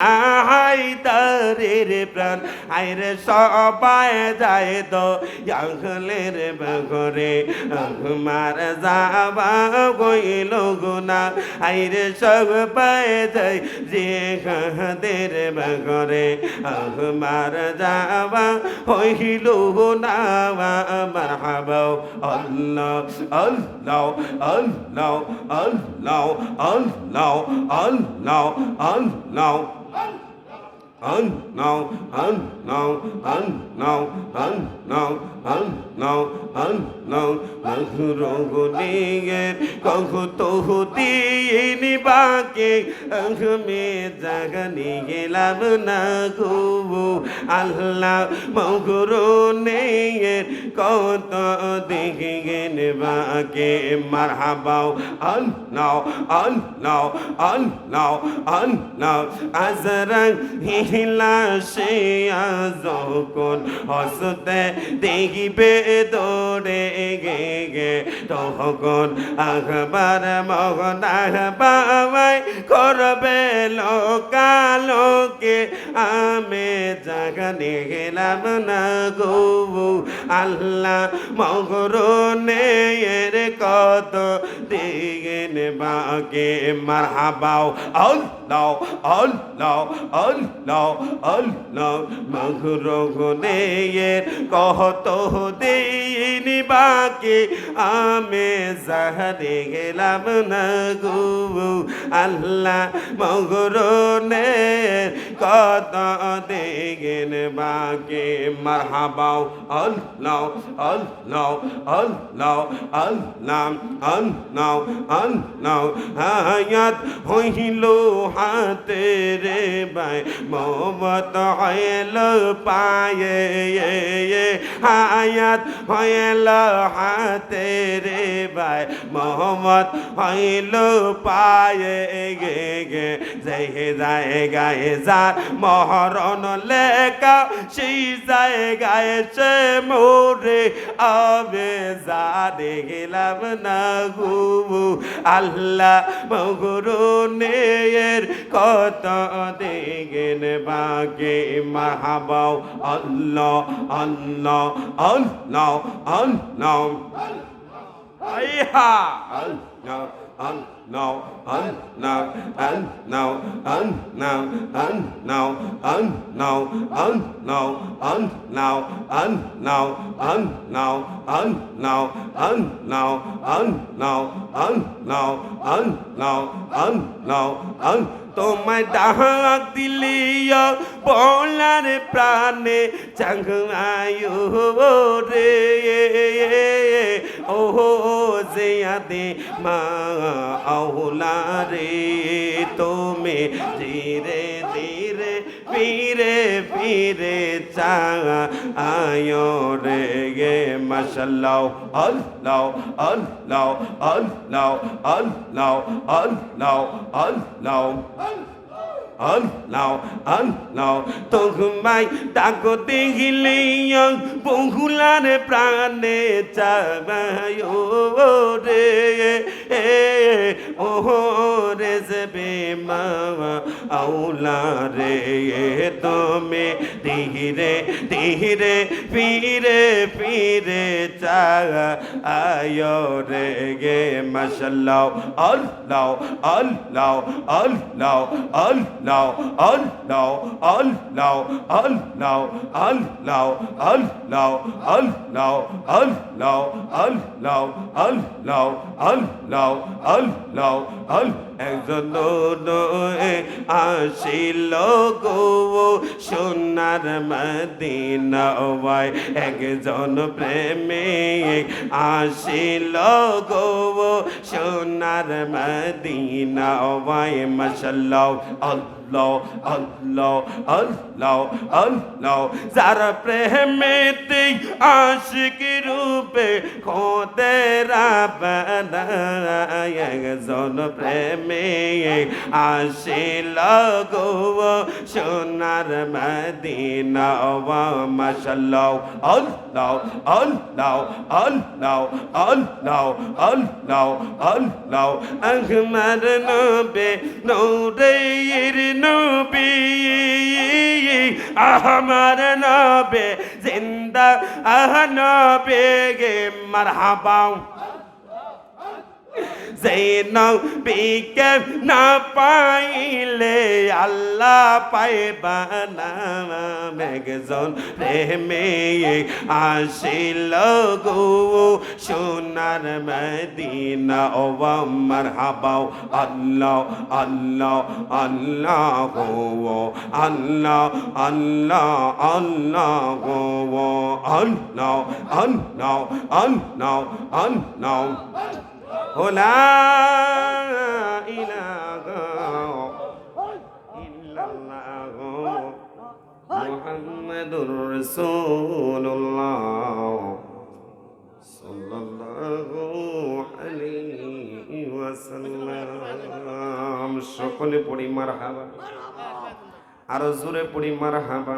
হায়দারের প্রাণ আইরে সবাই যায় তো জঙ্গলের বগরে আমার যাবা কইল গুনা আইরে সবাই যায় যে কাদের বগরে আমার যাবা হইল না মারহাবা আল্লাহ আল্লাহ আল্লাহ আল্লাহ আল্লাহ আল্লাহ আল্লাহ no, no, no, no, মধুরগণের কত দিন বাকি আমি জাগানি গেলাম না গো আল্লাহ মধুরগণের কত দিন বাকি মারহাবাও আল্লাহ আল্লাহ আল্লাহ আল্লাহ আজরা হিলা সে যখন হসতে দেখিবে দৌড়ে গে গে তখন আখবার মগন বাবাই করবে লোকালোকে আমি জাগানে গেলাম না গো আল্লাহ মগরনের কত দিন বাকে মারহাবাও আল্লাহ আল্লাহ আল্লাহ আল্লাহ মগরনের কত দিন বাকি আমি জাহারে গেলাম না গো আল্লাহ মগরনের কত দিন বাকি মারহাবাও আল্লাহ আল্লাহ আল্লাহ আল্লাহ আল্লাহ আল্লাহ হায়াত হইল হাতে রে বাই মোহব্বত হইল পায়ে হায়াত হইল হাতে রে বাই মোহম্মদ হইল পায়ে গে গে জায়গায় যার মহরণ লেখা সেই জায়গায় সে মোরে আবে জানে গেলাম না গো আল্লাহ মগরনের কত দিন বাকি মারহাবাও আল্লাহ আল্লাহ আল্লাহ আল্লাহ আইহা আল্লাহ now, now, now, now, now, now, তোমায় ডাক দিলিয়া বলার প্রাণে চাঙ্গায়ু রে ও জিয়াদে মা আউলা রে তুমি ধীরে ধীরে ফিরে ফিরে চা আয়ো রে গে মাশাল্লাহ আল্লাহ আল্লাহ আল্লাহ আল্লাহ আল্লাহ আল্লাহ আল্লাহ আল্লাহ তোমায় ডাক দেখিলে বহুলার প্রাণে চাবায় রে ও রে যাবে মা আউলা রে তুমি ধীরে ধীরে ফিরে ফিরে চা আয় রে গে মাশাল্লাহ আল্লাহ আল্লাহ আল্লাহ আল্লাহ Allah, Allah, Allah, Allah, Allah, Allah, Allah, Allah, Allah, Allah, Allah, Allah. একজন আসিল গো সোনার মদিনায় একজন প্রেমিক আসিল গো সোনার মদিনায় মাশাআল্লাহ আল্লাহ আল্লাহ আল্লাহ আল্লাহ যার প্রেমেতে আশিক রূপে খোদেরা বানায় একজন প্রেম প্রেমে আসিল গো সোনার মদিনা মাশাআল্লাহ আল্লাহ আল্লাহ আল্লাহ আল্লাহ আল্লাহ আল্লাহ আহমদ নবী নূরের নবী আহমদ নবী জিন্দা নবী মারহাবা নবীকে না পাইলে আল্লাহ পাইবা না একজন প্রেমে আসিল গো সোনার মদিনা ও মারহাবা আল্লাহ আল্লাহ আল্লাহ গো আল্লাহ আল্লাহ আল্লাহ গো আল্লাহ আল্লাহ আল্লাহ আল্লাহ লা ইলাহা ইল্লাল্লাহ মুহাম্মাদুর রাসূলুল্লাহ সাল্লাল্লাহু আলাইহি ওয়াসাল্লাম। সকলে পড়ি মারহাবা, আরো জোরে পড়ি মারহাবা।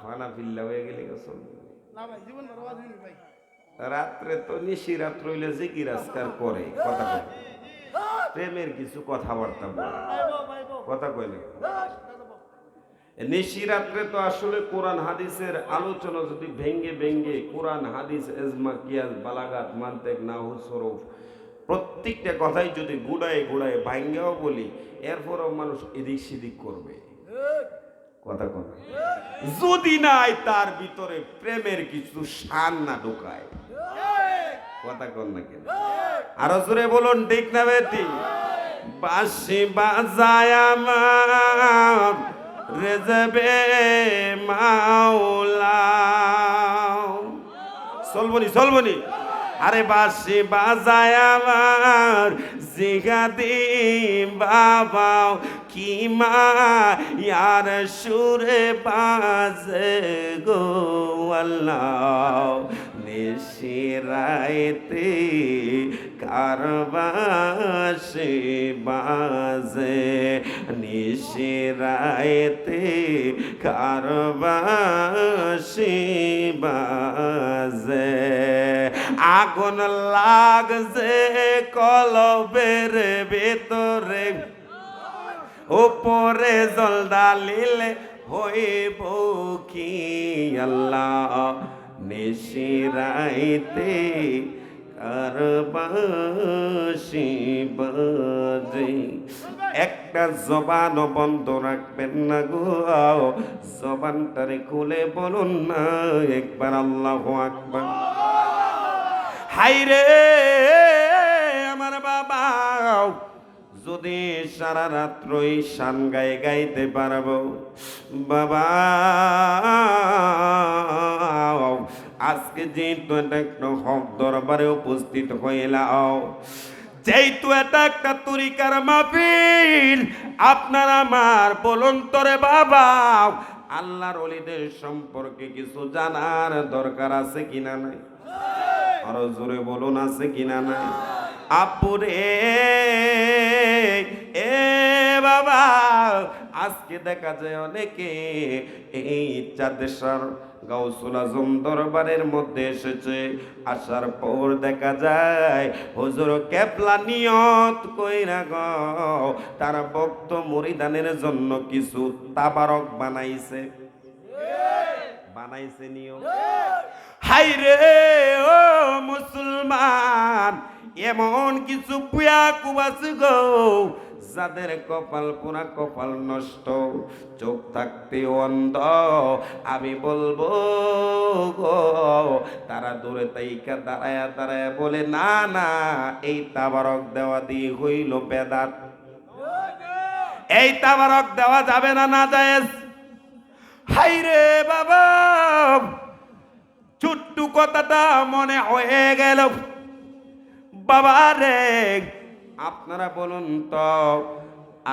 ফানা বিল্লাহ হয়ে গেলে না ভাই, জীবন বরবাদ হইনি ভাই। রাত্রে তো নিশি রাত্র হইলে জিকির আজকার করে কথা কয়, প্রেমের কিছু কথাবার্তা বলে কথা কইলে নিশি রাত্রে তো আসলে কোরআন হাদিসের আলোচনা যদি ভেঙ্গে ভেঙ্গে কোরআন হাদিস এজমা কিয়াস বালাগাত মান্তেক নাহু সরফ প্রত্যেকটা কথাই যদি গুড়ায় গুড়ায় ভাঙ্গাও বলি, এরপরও মানুষ এদিক সেদিক করবে কথা কথা, যদি নাই তার ভিতরে প্রেমের কিছু শান না ঢোকায় কথা কন না কেন? আরো জোরে বলুন ঠিক না বেটি? বাঁশি বাজায় আমার রেজবে মাওলা, চলবনি চলবনি, আরে বাঁশি বাজায় আমার জিগাদি বাবা কি মা ইয়ার সুরে বাজে গো আল্লাহ নিশিরাইতে কারবাসে বাজে নিশিরাইতে কারবাসে বাজে আগুন লাগছে কলবের ভেতরে উপরে জল ডালিলে হইব কি আল্লাহ নিশিরাইতে কারবাসি বাজে। একটা জবান বন্ধ রাখবেন না গো, জবানটারে খুলে বলুন না একবার আল্লাহু আকবার। হাইরে আমার বাবা, যদি সারা রাত্রই শান গায়ে গাইতে পারবো বাবা, আজকে যেহেতু এটা একটা হক দরবারে উপস্থিত হইলাম, যেহেতু এটা একটা তরিকার মাহফিল, আপনার আমার বলুন তোরে বাবা আল্লাহর ওলিদের সম্পর্কে কিছু জানার দরকার আছে কিনা নাই? আরো জোরে বলুন আছে কিনা নাই? আপুরে এ বাবা, আজকে দেখা যায় অনেকে এই চাঁদেশ্বর গাউসুল আজম দরবারের মধ্যে এসেছে, আসার পর দেখা যায় হুজুর কেবলা নিয়ত কইরা গো তারা ভক্ত মুরিদানের জন্য কিছু তাবারক বানাইছে বানাইছে নিয়ত। হাইরে ও মুসলমান, এমন কিছু পুয়া কুবাস গো যাদের কপাল পুরা কপাল নষ্ট, চোখ থাকতে অন্ধ, আমি বলবো গো তারা দূরে তাইকা দাঁড়ায়া দাঁড়ায়া বলে না না এই তাবারক দেওয়া দিয়ে হইল বেদাত, এই তাবারক দেওয়া যাবে না, না জায়েজ। হাইরে বাবা, ছোট্ট কথাটা মনে হয়ে গেল বাবা রে। আপনারা বলুন তো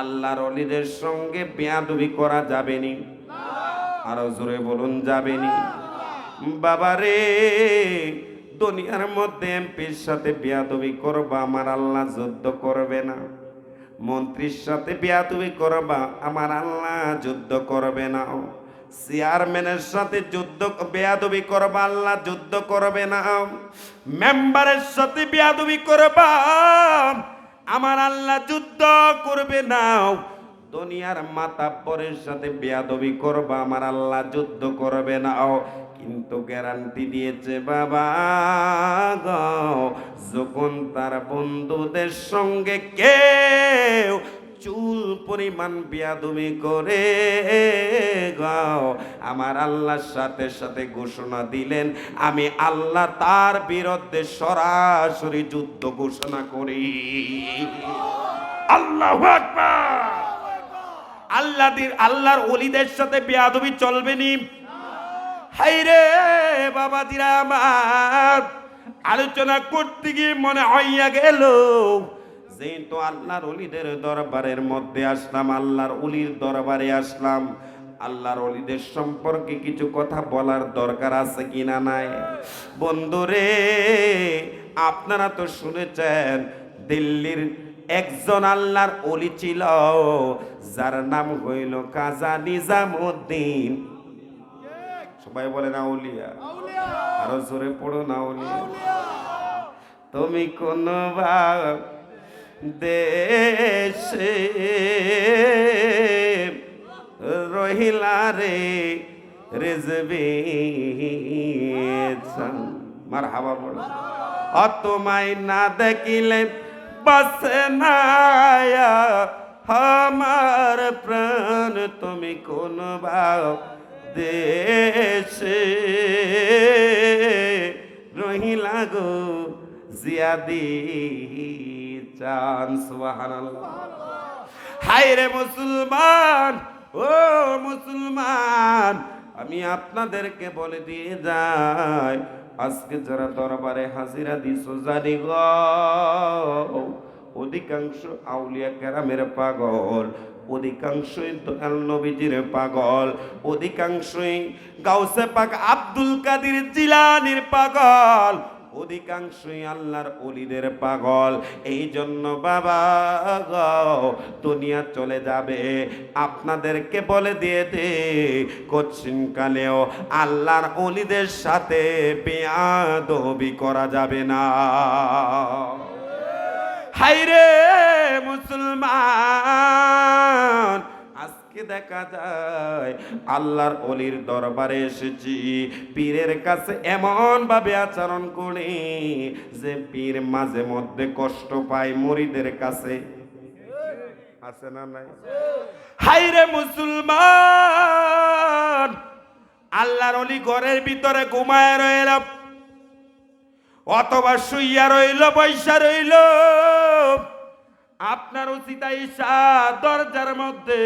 আল্লাহর ওলিদের সঙ্গে বেয়াদবি করা যাবেনি? আরো জোরে বলুন যাবেনি? বাবা রে, দুনিয়ার মধ্যে এমপির সাথে বেয়াদবি করবা, আমার আল্লাহ যুদ্ধ করবে না? মন্ত্রীর সাথে বেয়াদবি করবা, আমার আল্লাহ যুদ্ধ করবে না। চেয়ারম্যানের সাথে বেয়াদবি করবা, আল্লাহ যুদ্ধ করবে না। মেম্বারের সাথে বেয়াদবি করবা, আমার আল্লাহ যুদ্ধ করবে না। দুনিয়ার মাতাব্বরের সাথে বেয়াদবি করবা, আমার আল্লাহ যুদ্ধ করবে না। কিন্তু গ্যারান্টি দিয়েছে বাবা গো, যখন তার বন্ধুদের সঙ্গে কেউ চুল পরিমাণ বেয়াদবি করে গাও, আমার আল্লাহর সাথে সাথে ঘোষণা দিলেন, আমি আল্লাহ তার বিরুদ্ধে সরাসরি যুদ্ধ ঘোষণা করি। আল্লাহু আকবার। আল্লাহর ওলিদের সাথে বেয়াদবি চলবে নি। হাইরে বাবাজিরা আমার, আলোচনা করতে গিয়ে মনে হইয়া গেল যেহেতু আল্লাহর ওলিদের দরবারের মধ্যে আসলাম, আল্লাহর ওলির দরবারে আসলাম, আল্লাহর ওলিদের সম্পর্কে কিছু কথা বলার দরকার আছে কিনা নাই? বন্ধুরে, আপনারা তো শুনেছেন দিল্লির একজন আল্লাহর ওলি ছিল, যার নাম হইল খাজা নিজামউদ্দিন। সবাই বলে না আউলিয়া, আরো জোরে পড়ো না আউলিয়া। তুমি কোন দেশে রহিলা রে রেজবে, মারহাবা বলো। তোমায় না দেখিলে বাসে না আমার প্রাণ, তুমি কোন দেশে রহিলা গো জিয়াদি চান। সুবহানাল্লাহ। হায় রে মুসলমান, ও মুসলমান, আমি আপনাদেরকে বলে দিয়ে যাই, আজকে যারা দরবারে হাজিরা দিছো জানি গো, অধিকাংশ আউলিয়া কেরামের পাগল, অধিকাংশই দয়াল নবীজির পাগল, অধিকাংশই গাউসে পাক আব্দুল কাদের জিলানির পাগল, অধিকাংশই আল্লাহর ওলিদের পাগল। এই জন্য বাবা দুনিয়া চলে যাবে, আপনাদেরকে বলে দিয়ে দে, কঠিন কালেও আল্লাহর ওলিদের সাথে বেয়াদবি করা যাবে না। হায়রে মুসলমান, আজকে দেখা যায় আল্লাহর ওলির দরবারে এসেছি, পীরের কাছে এমন ভাবে আচরণ করি যে পীর মাঝে মধ্যে কষ্ট পায় মুরিদের কাছে। আছে না নাই? হায়রে মুসলমান, আল্লাহর ওলি ঘরের ভিতরে ঘুমায় রইল, অথবা শুইয়া রইল, বৈশা রইল, আপনার উচিত ঈশা দরজার মধ্যে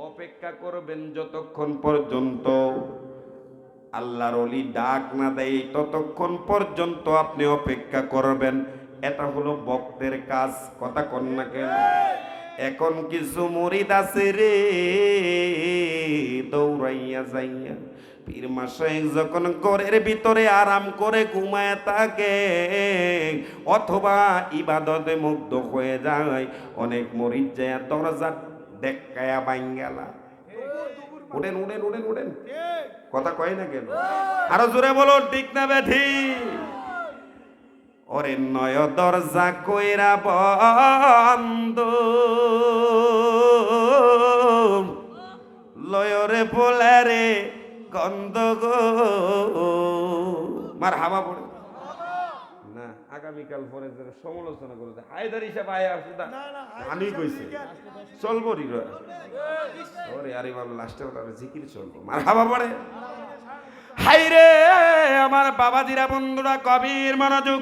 অপেক্ষা করবেন যতক্ষণ পর্যন্ত আল্লাহর ওলি ডাক না দেয়, ততক্ষণ পর্যন্ত আপনি অপেক্ষা করবেন। এটা হলো ভক্তের কাজ। কথা কন না কেন? এখন কিছু মুরিদ আছে রে, দৌড়াইয়া যাইয়া পীর মাশায়েখ যখন ঘরের ভিতরে আরাম করে ঘুমায় থাকে অথবা ইবাদতে মুগ্ধ হয়ে যায়, অনেক মুরিদ যায় দরজা দেখায়া বাইঙ্গালা, উঠেন উঠেন উঠেন উঠেন, কথা কয় না কেন? আরো জোরে বলো, ঠিক না বেঠি? ওরে নয় দরজা কইরা বন্ধ, লয়রে বলে রে গন্ধ গো। মার হাবা পড়ে না, আগামীকাল পরে সমালোচনা করে হায়দার হিসাব আয় আসুদা আমি কইছি চলবো রি ওরে আরে বাবা লাস্টে ওরা জিকির চলবো। মার হাবা পড়ে। হাইরে আমার বাবাজিরা, বন্ধুরা, কবির মনোযোগ,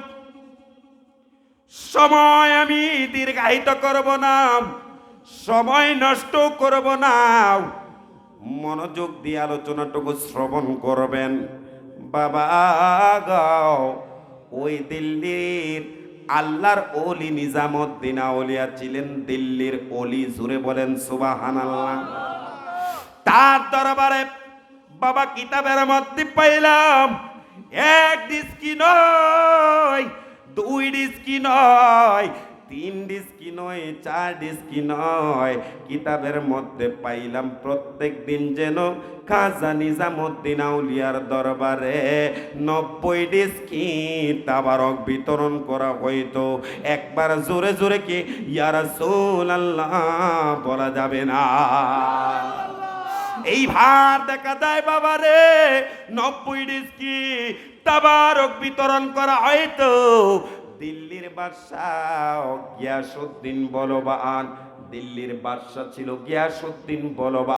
সময় আমি দীর্ঘায়িত করব না, সময় নষ্ট করব না, মনোযোগ দিয়ে আলোচনাটুকু শ্রবণ করবেন। বাবা গাও, ওই দিল্লির আল্লাহর ওলি নিজামউদ্দিন আউলিয়া ছিলেন, দিল্লির ওলি। জুড়ে বলেন সুবহানাল্লাহ। তার দরবারে বাবা কিতাবের মধ্যে পাইলাম এক ডিস্কি নয়, দুই ডিস্কি নয়, 3 ডিস্কি নয় 4 ডিস্কি নয়, কিতাবের মধ্যে পাইলাম প্রত্যেক দিন যেন খাজা নিজামুদ্দিন আউলিয়ার দরবারে 90 ডিস্কি তাবারক বিতরণ করা হইতো। একবার জোরে জোরে কি ইয়া রাসূলুল্লাহ বলা যাবে না? এই ভার দেখা যায় বাবারে, 90 ডিস্কি তাবারক বিতরণ করা হয়তো। দিল্লির বাদশাহ গিয়াসউদ্দিন বলবান, দিল্লির বাদশাহ ছিল গিয়াসউদ্দিন বলবান।